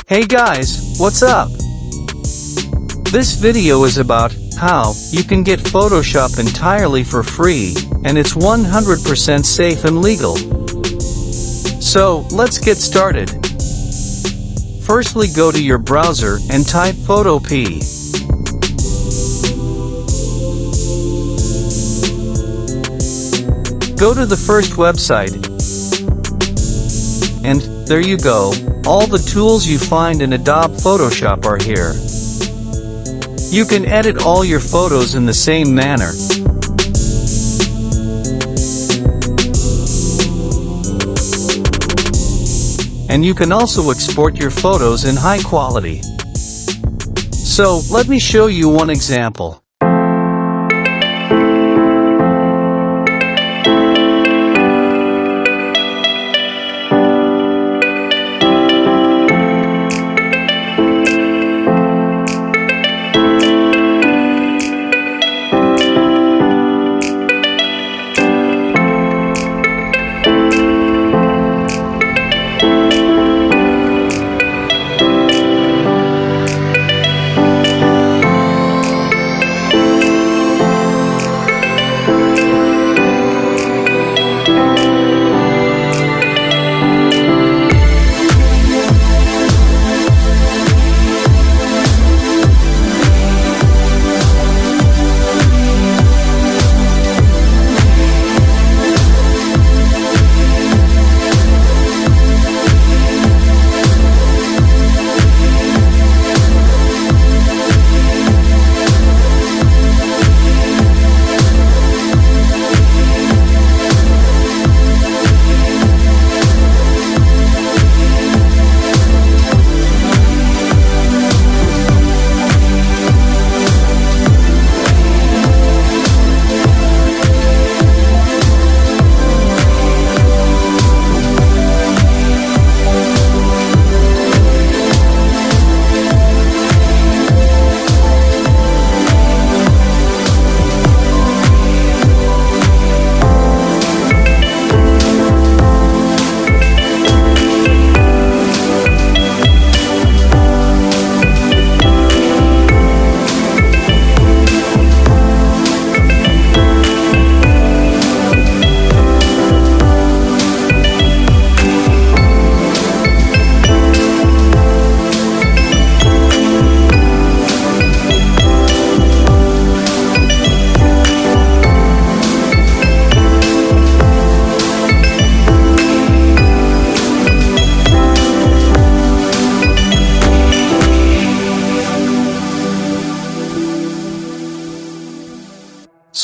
Hey guys, what's up? This video is about how you can get Photoshop entirely for free, and it's 100% safe and legal. So, let's get started. Firstly, go to your browser and type Photopea. Go to the first website, and there you go. All the tools you find in Adobe Photoshop are here. You can edit all your photos in the same manner. And you can also export your photos in high quality. So, let me show you one example.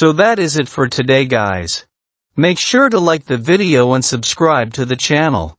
So that is it for today, guys. Make sure to like the video and subscribe to the channel.